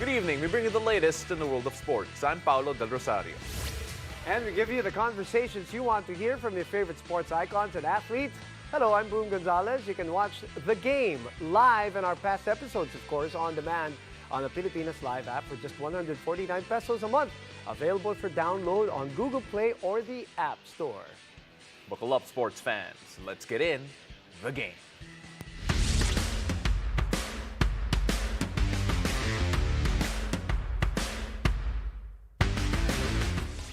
Good evening. We bring you the latest in the world of sports. I'm Paolo Del Rosario. And we give you the conversations you want to hear from your favorite sports icons and athletes. Hello, I'm Boom Gonzalez. You can watch The Game live and our past episodes, of course, on demand on the Pilipinas Live app for just 149 pesos a month. Available for download on Google Play or the App Store. Buckle up, sports fans. Let's get in the game.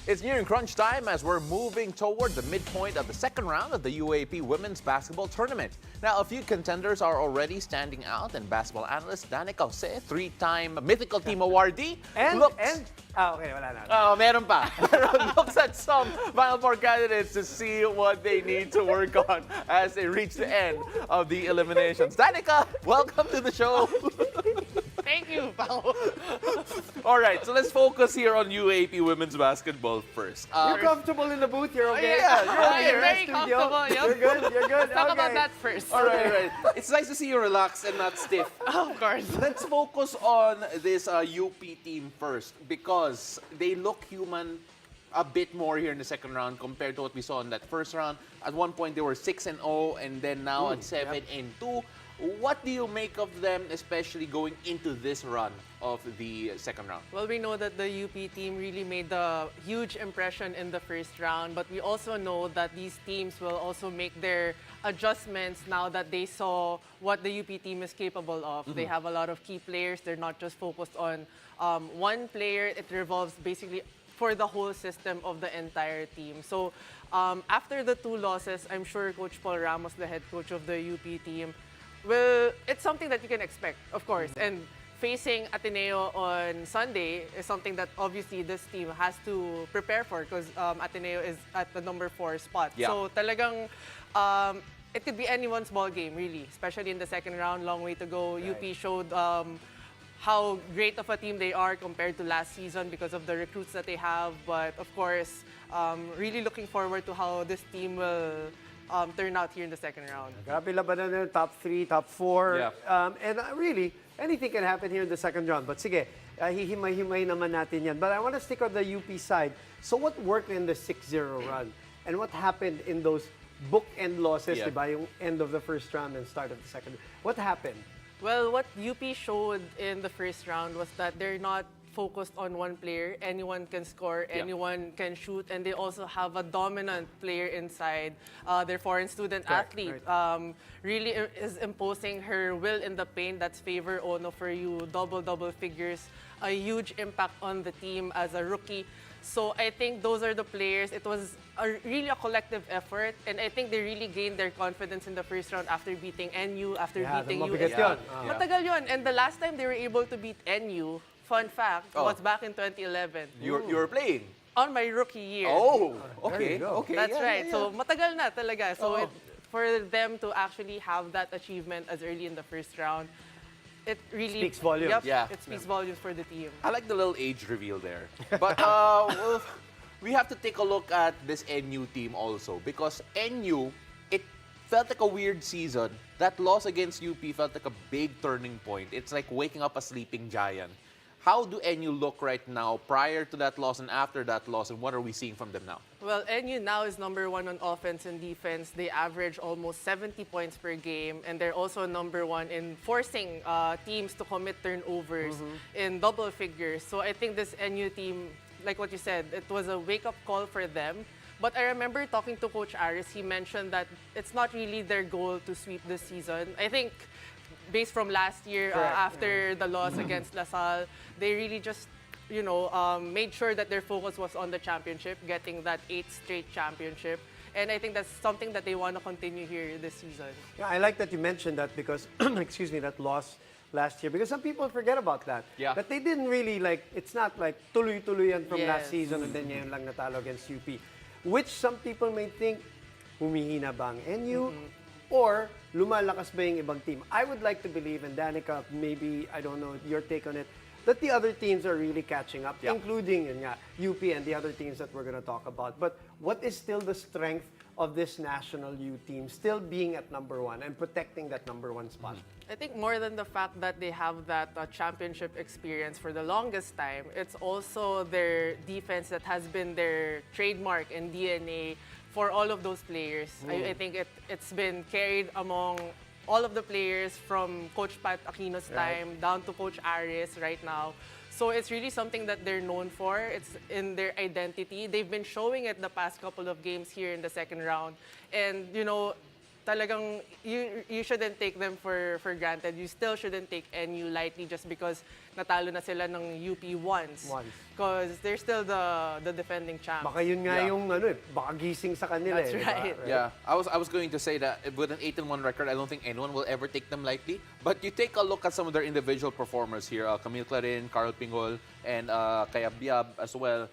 It's nearing crunch time as we're moving toward the midpoint of the second round of the UAAP Women's Basketball Tournament. Now, a few contenders are already standing out, and basketball analyst Danica Jose, three-time Mythical Team awardee, meron pa. Looks at some Final Four candidates to see what they need to work on as they reach the end of the eliminations. Danica, welcome to the show. Thank you, Paolo. All right, so let's focus here on UAAP women's basketball first. You're comfortable in the booth? You're okay? Yeah, you're okay. Very comfortable. Yep. You're good? You're good? Let's talk okay. about that first. All right. It's nice to see you relaxed and not stiff. Of course. Let's focus on this UP team first because they look human a bit more here in the second round compared to what we saw in that first round. At one point, they were 6-0, and then now at 7-2. What do you make of them, especially going into this run of the second round? Well, we know that the UP team really made a huge impression in the first round, but we also know that these teams will also make their adjustments now that they saw what the UP team is capable of. They have a lot of key players. They're not just focused on one player. It revolves basically for the whole system of the entire team. So after the two losses, I'm sure Coach Paul Ramos, the head coach of the UP team, well, it's something that you can expect, of course. And facing Ateneo on Sunday is something that obviously this team has to prepare for because Ateneo is at the number 4 spot. Yeah. So talagang it could be anyone's ball game, really, especially in the second round. Long way to go. Right. UP showed how great of a team they are compared to last season because of the recruits that they have. But of course, really looking forward to how this team will turn out here in the second round. Grabe labanan na, top 3, top 4. Yeah. And really, anything can happen here in the second round. But sige, hihimay-himay naman natin yan. But I want to stick on the UP side. So what worked in the 6-0 run? And what happened in those bookend losses, diba? Yung end of the first round and start of the second. What happened? Well, what UP showed in the first round was that they're not focused on one player. Anyone can score, anyone can shoot, and they also have a dominant player inside. Their foreign student athlete really is imposing her will in the paint. That's favor Ono for you, double figures, a huge impact on the team as a rookie. So I think those are the players. It was really a collective effort, and I think they really gained their confidence in the first round after beating NU, after beating USC. Matagal yun. And the last time they were able to beat NU, fun fact, was back in 2011. You were playing? On my rookie year. Oh, okay. Okay. That's right. So matagal na talaga. So for them to actually have that achievement as early in the first round, it really speaks volumes. Yep, Yeah. it speaks volumes for the team. I like the little age reveal there. But well, we have to take a look at this NU team also because NU, it felt like a weird season. That loss against UP felt like a big turning point. It's like waking up a sleeping giant. How do NU look right now prior to that loss and after that loss, and what are we seeing from them now? Well, NU now is number 1 on offense and defense. They average almost 70 points per game, and they're also number 1 in forcing teams to commit turnovers in double figures. So I think this NU team, like what you said, it was a wake-up call for them. But I remember talking to Coach Aris, he mentioned that it's not really their goal to sweep this season. I think based from last year, after the loss against LaSalle, they really just, made sure that their focus was on the championship, getting that 8th straight championship. And I think that's something that they want to continue here this season. Yeah, I like that you mentioned that because, excuse me, that loss last year. Because some people forget about that. Yeah. That they didn't really, it's not like tuloy-tuloy from last season and then ngayon lang natalo against UP. Which some people may think, humihina ba ang NU? Or lumalakas ba yung ibang team? I would like to believe, and Danica, maybe, I don't know, your take on it, that the other teams are really catching up, Yeah. including yun nga, UP and the other teams that we're going to talk about. But what is still the strength of this national U team still being at number 1 and protecting that number 1 spot? I think more than the fact that they have that championship experience for the longest time, it's also their defense that has been their trademark and DNA for all of those players. I think it's been carried among all of the players from Coach Pat Aquino's time down to Coach Aris right now. So it's really something that they're known for. It's in their identity. They've been showing it the past couple of games here in the second round. And, you know, talagang you shouldn't take them for granted. You still shouldn't take NU lightly just because natalo na sila ng UP once. Because they're still the defending champs. Baka yun nga yung baka gising sa kanila. That's diba? right. Yeah, I was going to say that with an 8-1 record, I don't think anyone will ever take them lightly. But you take a look at some of their individual performers here, Camille Clarin, Carl Pingol, and Kaya Biab as well.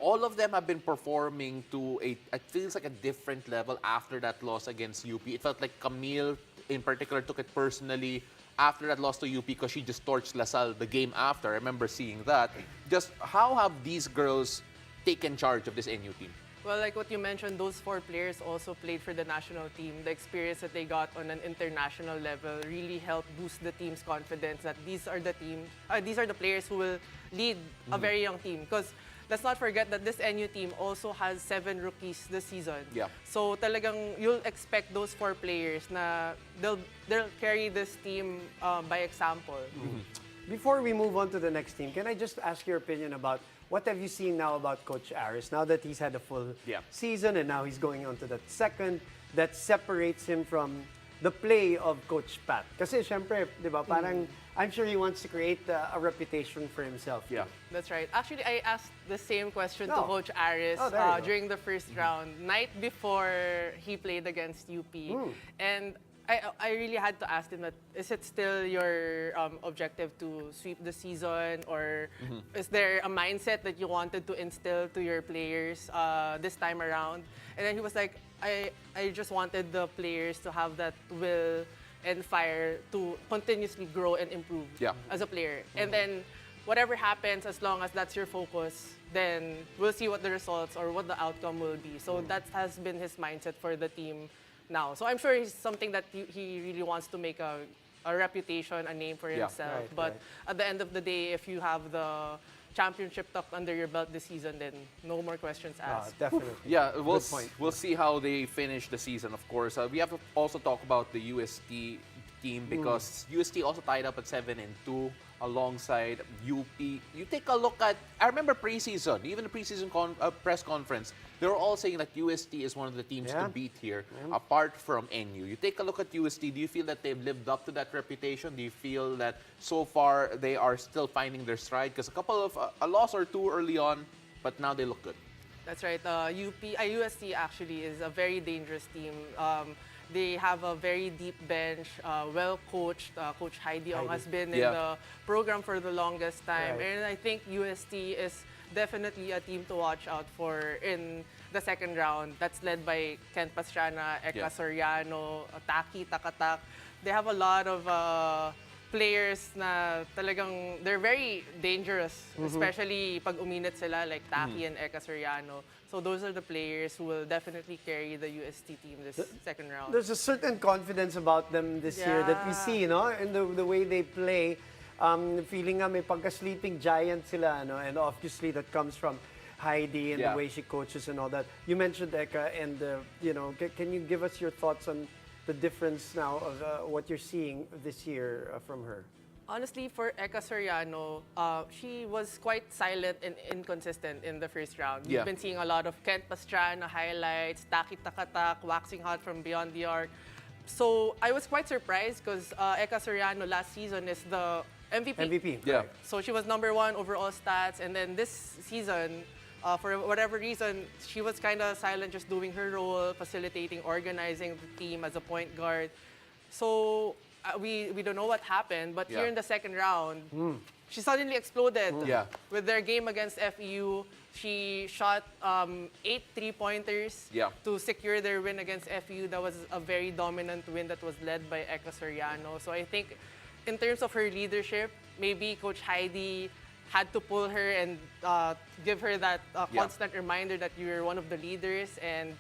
All of them have been performing to it feels like a different level after that loss against UP. It felt like Camille in particular took it personally after that loss to UP because she just torched LaSalle the game after. I remember seeing that. Just how have these girls taken charge of this NU team? Well, like what you mentioned, those 4 players also played for the national team. The experience that they got on an international level really helped boost the team's confidence that these are the players who will lead a very young team. Because let's not forget that this NU team also has 7 rookies this season. Yeah. So talagang you'll expect those 4 players na they'll carry this team by example. Before we move on to the next team, can I just ask your opinion about what have you seen now about Coach Aris? Now that he's had a full season and now he's going on to that second, that separates him from the play of Coach Pat. Kasi syempre, di ba, parang I'm sure he wants to create a reputation for himself. Yeah. That's right. Actually, I asked the same question to No. Coach Aris Oh, there you go. during the first round, night before he played against UP. And I really had to ask him that, is it still your objective to sweep the season, or is there a mindset that you wanted to instill to your players this time around? And then he was like, I just wanted the players to have that will and fire to continuously grow and improve as a player. And then whatever happens, as long as that's your focus, then we'll see what the results or what the outcome will be. So that has been his mindset for the team now. So I'm sure it's something that he really wants to make a reputation, a name for himself. But at the end of the day, if you have the championship tucked under your belt this season, then no more questions asked. Definitely. Yeah, we'll Good point. we'll see how they finish the season, of course. We have to also talk about the UST team because UST also tied up at 7-2 alongside UP. You take a look at, I remember preseason, even the preseason press conference, they were all saying that UST is one of the teams to beat here, apart from NU. You take a look at UST, do you feel that they've lived up to that reputation? Do you feel that so far they are still finding their stride? Because a couple of, a loss or two early on, but now they look good. That's right. UST actually is a very dangerous team. They have a very deep bench, well coached. Coach Heidi Ong has been in the program for the longest time. And I think UST is definitely a team to watch out for in the second round. That's led by Kent Pastrana, Eka Soriano, Taki Takatak. They have a lot of players na talagang they're very dangerous, especially pag uminit sila like Taki and Eka Soriano. So those are the players who will definitely carry the UST team this second round. There's a certain confidence about them this year that we see, you know, in the way they play. Feeling nga may pagka-sleeping giant sila, no? And obviously that comes from Heidi and the way she coaches and all that. You mentioned Eka, and you know, can you give us your thoughts on the difference now of what you're seeing this year from her? Honestly, for Eka Soriano, she was quite silent and inconsistent in the first round. You've been seeing a lot of Kent Pastrana highlights, Taki Takatak, waxing hot from beyond the arc. So I was quite surprised because Eka Soriano last season is the MVP. MVP. Yeah. So she was #1 overall stats, and then this season, for whatever reason, she was kind of silent, just doing her role, facilitating, organizing the team as a point guard. So we don't know what happened, but here in the second round, she suddenly exploded. With their game against FEU, she shot 8 3-pointers to secure their win against FEU. That was a very dominant win that was led by Eka Soriano. So I think in terms of her leadership, maybe Coach Heidi had to pull her and give her that constant reminder that you're one of the leaders and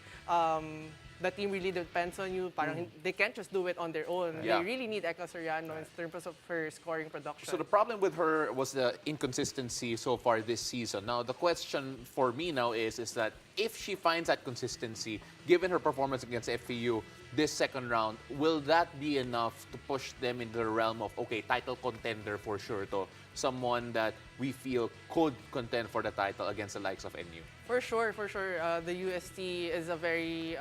the team really depends on you. Parang they can't just do it on their own. Yeah. They really need Eka Soriano in terms of her scoring production. So the problem with her was the inconsistency so far this season. Now the question for me now is that if she finds that consistency, given her performance against FEU this second round, will that be enough to push them into the realm of, okay, title contender for sure to someone that we feel could contend for the title against the likes of NU? For sure, for sure. The UST is a very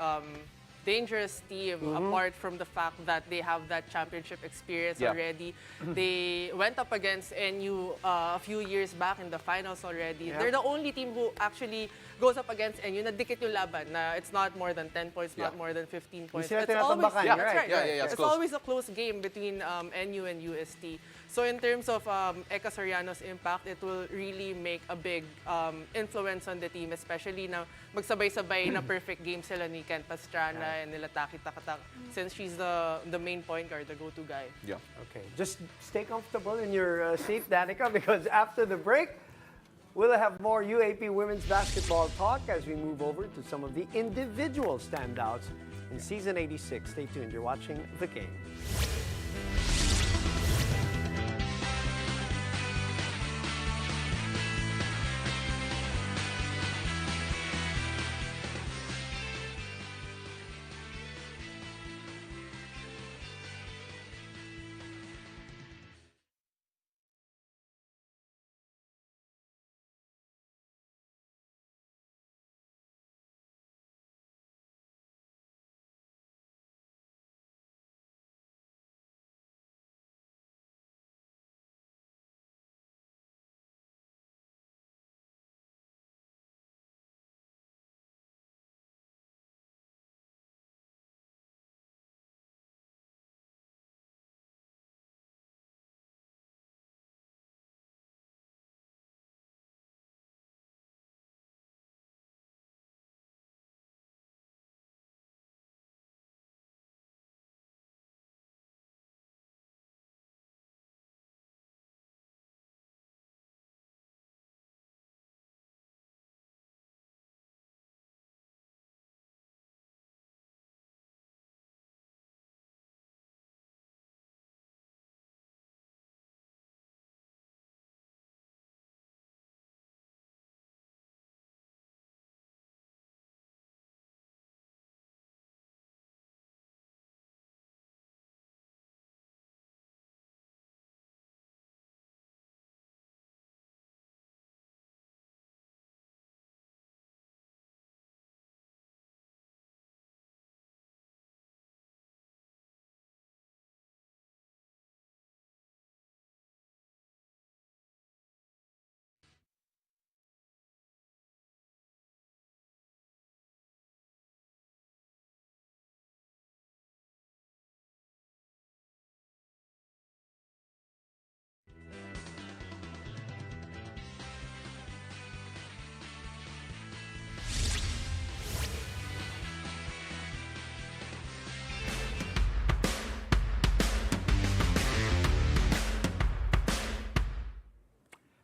dangerous team, apart from the fact that they have that championship experience already. They went up against NU a few years back in the finals already. They're the only team who actually goes up against NU na dikit yung laban, na it's not more than 10 points, not more than 15 points. Sila It's always, tinatambakan, that's right. right. Yeah, it's It's close. always a close game between NU and UST. So in terms of Eka Soriano's impact, it will really make a big influence on the team, especially na magsabay-sabay na perfect game sila ni Ken Pastrana and nila Taki Takatak, since she's the main point guard, the go-to guy. Yeah. Okay, just stay comfortable in your seat, Danica, because after the break, we'll have more UAP women's basketball talk as we move over to some of the individual standouts in Season 86. Stay tuned. You're watching The Game.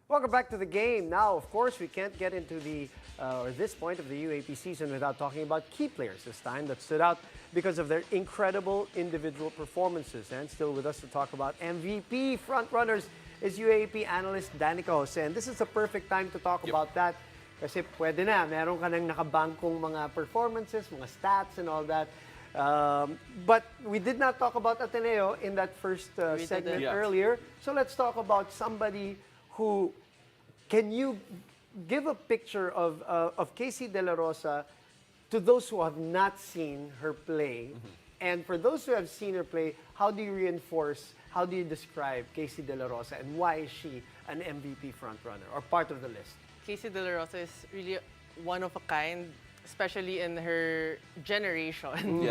Welcome back to The Game. Now, of course, we can't get into this point of the UAP season without talking about key players this time that stood out because of their incredible individual performances. And still with us to talk about MVP Frontrunners is UAP analyst Danica Jose. And this is the perfect time to talk about that. Kasi pwede na, meron ka nang nakabangkong mga performances, mga stats and all that. But we did not talk about Ateneo in that first segment earlier. So let's talk about somebody who, can you give a picture of Casey De La Rosa to those who have not seen her play? And for those who have seen her play, how do you reinforce, how do you describe Casey De La Rosa and why is she an MVP frontrunner or part of the list? Casey De La Rosa is really one of a kind, especially in her generation.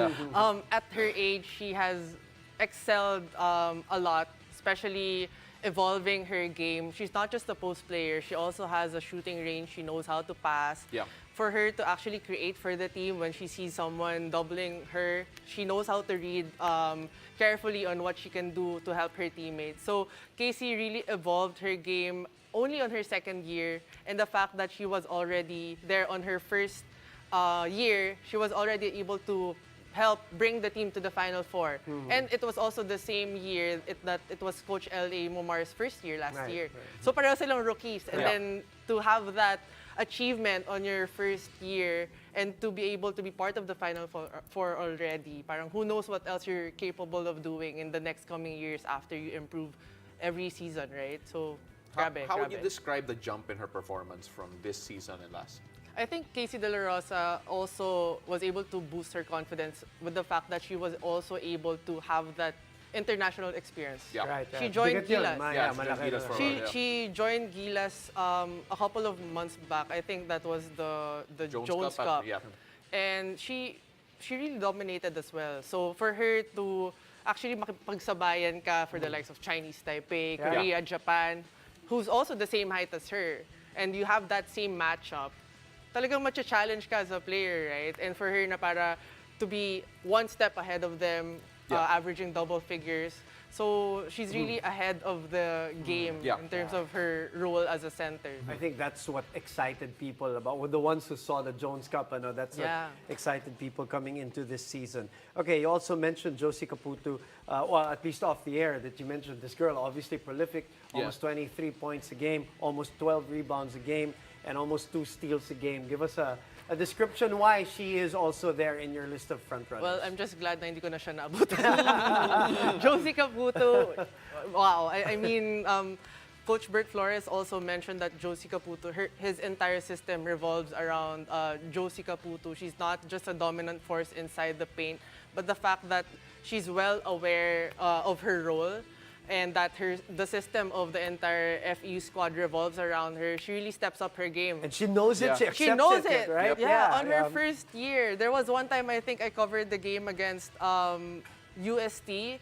At her age, she has excelled a lot, especially evolving her game. She's not just a post player, she also has a shooting range, she knows how to pass. for her to actually create for the team when she sees someone doubling her, she knows how to read carefully on what she can do to help her teammates. So Casey really evolved her game only on her second year, and the fact that she was already there on her first year, she was already able to help bring the team to the Final Four. And it was also the same year that it was Coach L.A. Momar's first year last year. So pareho silang rookies. And then to have that achievement on your first year and to be able to be part of the Final Four already, parang who knows what else you're capable of doing in the next coming years after you improve every season, right? So, grabe, How would you grabe. describe the jump in her performance from this season and last? I think Casey De La Rosa also was able to boost her confidence with the fact that she was also able to have that international experience. Yeah. Right. She joined Bigat yun. Gilas. Yeah, she Malaki joined Gilas na. for a She while, yeah. she joined Gilas a couple of months back. I think that was the Jones Cup. Yeah. And she really dominated as well. So for her to actually makipagsabayan ka for the likes of Chinese Taipei, Yeah. Korea, Japan, who's also the same height as her, and you have that same matchup, talagang matcha-challenge ka as a player, right? And for her na para to be one step ahead of them, Yeah. averaging double figures. So she's really ahead of the game Yeah. in terms of her role as a center. I think that's what excited people about with the ones who saw the Jones Cup. I know that's what Yeah. excited people coming into this season. Okay, you also mentioned Josie Caputo, well, at least off the air, that you mentioned this girl, obviously prolific, almost 23 points a game, almost 12 rebounds a game, and almost 2 steals a game. Give us a description why she is also there in your list of front runners. Well, I'm just glad na hindi ko na siya naabutan. Josie Caputo, wow. I mean, Coach Bert Flores also mentioned that Josie Caputo, his entire system revolves around Josie Caputo. She's not just a dominant force inside the paint, but the fact that she's well aware of her role and that the system of the entire FE squad revolves around her. She really steps up her game. and she knows it, Yeah. she accepts She knows it, right? Yeah, on her first year. There was one time I think I covered the game against UST.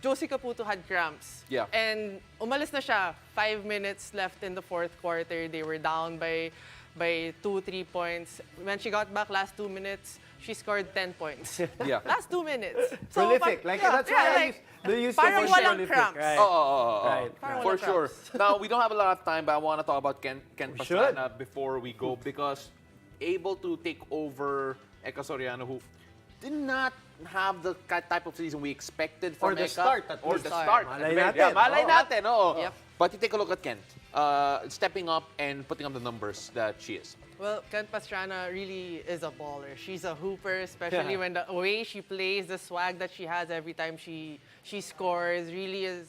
Josie Caputo had cramps. Yeah. And umalis na siya. 5 minutes left in the fourth quarter. They were down by 2-3 points. When she got back last 2 minutes, she scored 10 points. Yeah. Last 2 minutes. Prolific. Like, that's why they used to parang push walang prolific, cramps. right? Right. Parang For walang sure. cramps. Now, we don't have a lot of time, but I want to talk about Ken should. Pastrana before we go because able to take over Eka Soriano, who did not have the type of season we expected from Or the Eka. start, at Or least. the start. Malay Yeah, natin. malay Oo. natin. Oo. Yep. But you take a look at Kent, stepping up and putting up the numbers that she is. Well, Ken Pastrana really is a baller. She's a hooper, especially Yeah. when the way she plays, the swag that she has every time she scores, really is,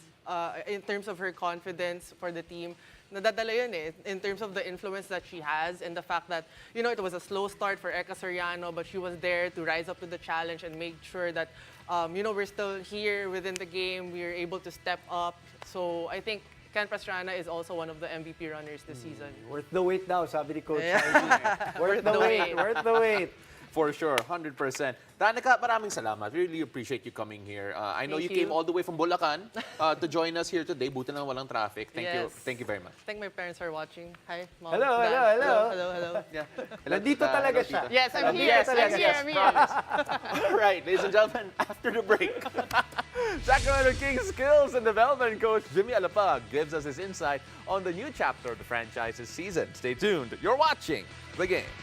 in terms of her confidence for the team, nadadala yun eh, in terms of the influence that she has and the fact that, it was a slow start for Eka Soriano, but she was there to rise up to the challenge and make sure that, we're still here within the game, we were able to step up. So I think Ken Pastrana is also one of the MVP runners this season. Worth the wait daw, sabi ni Coach Yeah. Heidi. Worth the wait, worth the wait. For sure, 100%. Danica, maraming salamat. Really appreciate you coming here. I know you Thank came you. all the way from Bulacan to join us here today. Buti na walang traffic. Thank you. Yes. Thank you very much. I think my parents are watching. Hi, Mom. Hello, Dad. hello, hello. Hello, hello. Yeah. Nandito talaga siya. Yes, I'm Nandito here. talaga I'm siya. here. I'm here. All right, ladies and gentlemen, after the break, Sacramento Kings skills and development coach Jimmy Alapag gives us his insight on the new chapter of the franchise's season. Stay tuned. You're watching The Game.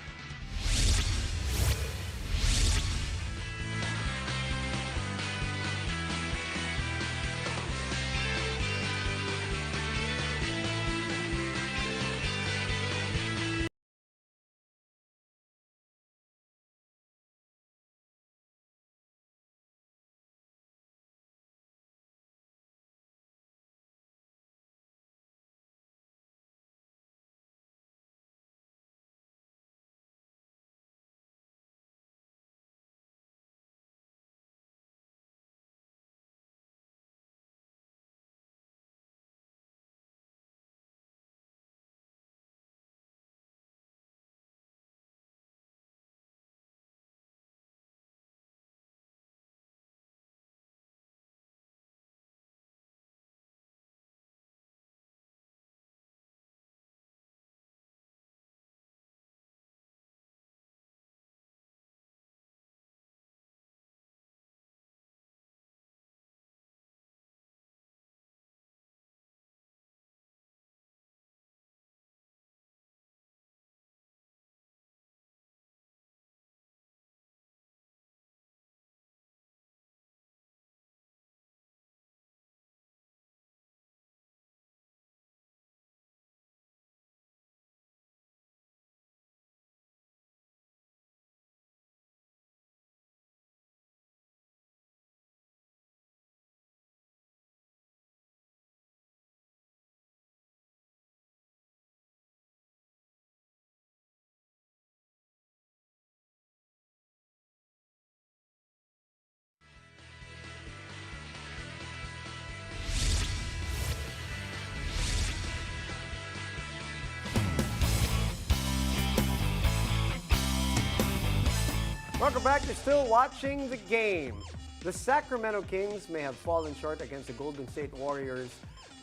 Welcome back. You're still watching the game. The Sacramento Kings may have fallen short against the Golden State Warriors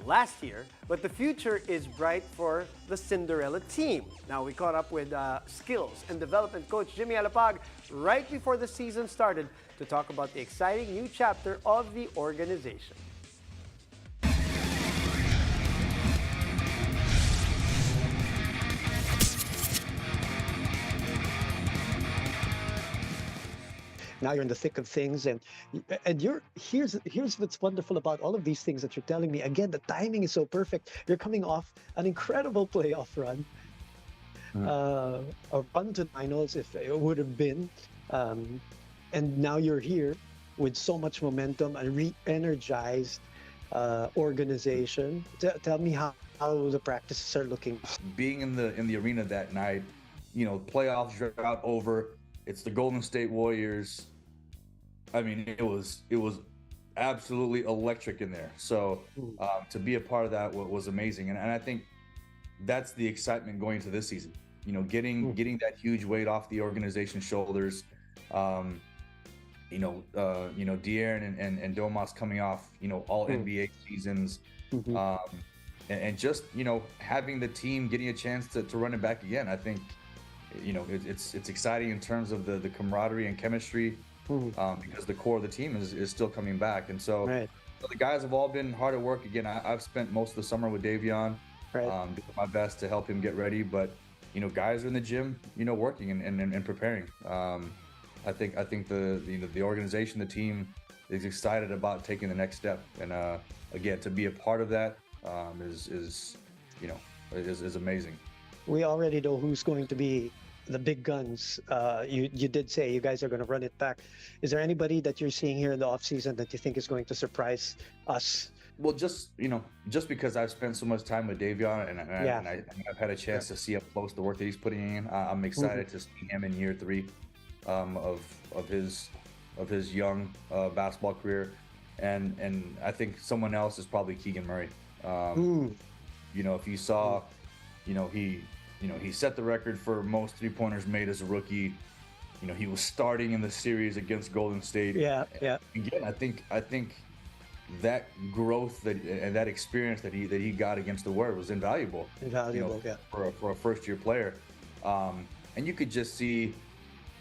last year, but the future is bright for the Cinderella team. Now, we caught up with skills and development coach Jimmy Alapag right before the season started to talk about the exciting new chapter of the organization. Now you're in the thick of things, and here's what's wonderful about all of these things that you're telling me. Again, the timing is so perfect. You're coming off an incredible playoff run, a run to finals if it would have been, and now you're here with so much momentum, a re-energized organization. Tell me how the practices are looking. Being in the arena that night, playoffs drought over. It's the Golden State Warriors. I mean, it was absolutely electric in there. So to be a part of that was amazing, and I think that's the excitement going into this season. Getting that huge weight off the organization's shoulders. De'Aaron and Domas coming off all NBA seasons, and just having the team getting a chance to run it back again. I think. It's exciting in terms of the camaraderie and chemistry, because the core of the team is still coming back. And so the guys have all been hard at work. Again, I've spent most of the summer with Davion, doing my best to help him get ready. But, guys are in the gym, working and preparing. I think the organization, the team is excited about taking the next step. And again, to be a part of that is amazing. We already know who's going to be the big guns. You did say you guys are going to run it back. Is there anybody that you're seeing here in the offseason that you think is going to surprise us? Well, just because I've spent so much time with Davion and I've had a chance to see up close the work that he's putting in, I'm excited to see him in year 3 of his young basketball career, and I think someone else is probably Keegan Murray. If you saw, he set the record for most three-pointers made as a rookie. He was starting in the series against Golden State. Yeah. Again, I think that growth and that experience that he got against the Warriors was invaluable. For a first-year player. And you could just see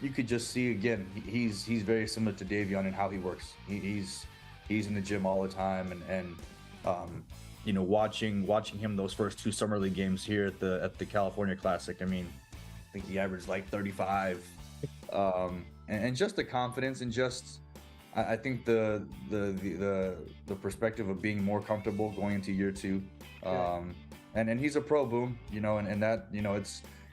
again, he's very similar to Davion in how he works. He's in the gym all the time, and watching him those first 2 summer league games here at the California Classic. I mean, I think he averaged like 35, and just the confidence, and just I think the perspective of being more comfortable going into year 2, and he's a pro, Boom, and that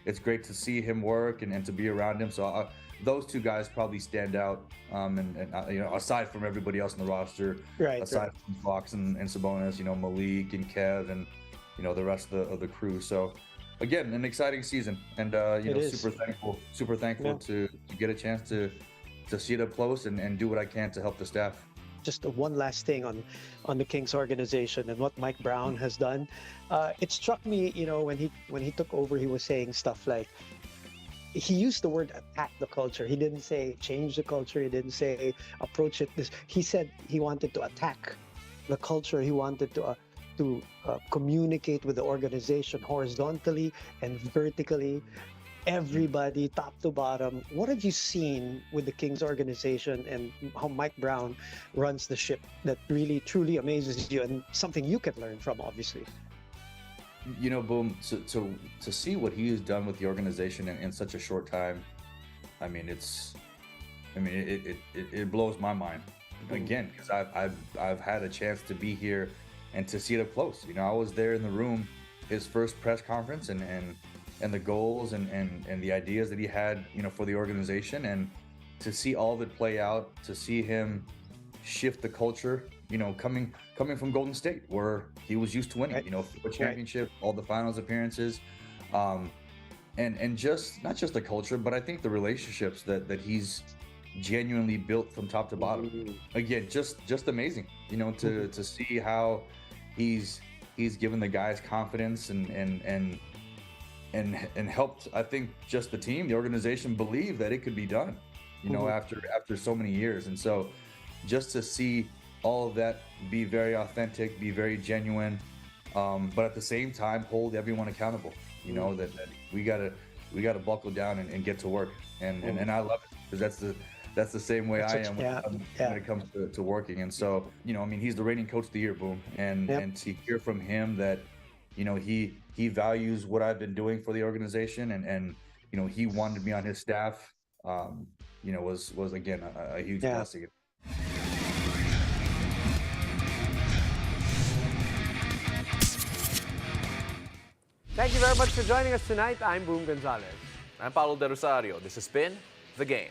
it's great to see him work and to be around him. So those 2 guys probably stand out, and aside from everybody else in the roster, aside from Fox and Sabonis, Malik and Kev and the rest of the crew. So again, an exciting season, and super thankful to get a chance to see it up close and do what I can to help the staff. Just one last thing on the Kings organization and what Mike Brown has done. It struck me, when he took over, he was saying stuff like, he used the word attack the culture. He didn't say change the culture. He didn't say approach it this. He said he wanted to attack the culture. He wanted to communicate with the organization horizontally and vertically. Everybody, top to bottom. What have you seen with the Kings organization and how Mike Brown runs the ship that really, truly amazes you, and something you can learn from, obviously? Boom, to see what he has done with the organization in such a short time, it blows my mind. Again, because I've had a chance to be here and to see it up close. I was there in the room, his first press conference, and the goals and the ideas that he had, for the organization, and to see all of it play out, to see him shift the culture, coming from Golden State, where he was used to winning, for championship, all the finals appearances, and just not just the culture, but I think the relationships that he's genuinely built from top to bottom. Again, just amazing, to see how he's given the guys confidence and helped, I think, just the team, the organization, believe that it could be done. you know, after so many years. And so just to see all of that be very authentic, be very genuine, but at the same time hold everyone accountable. You know, that we gotta buckle down and get to work. And I love it, because that's the same way I am when it comes to working. And so, you know, I mean, he's the reigning coach of the year, Boom. And to hear from him that, you know, he values what I've been doing for the organization, and you know, he wanted me on his staff, you know, was again a huge blessing. Thank you very much for joining us tonight. I'm Boom Gonzalez. I'm Paulo De Rosario. This has been The Game.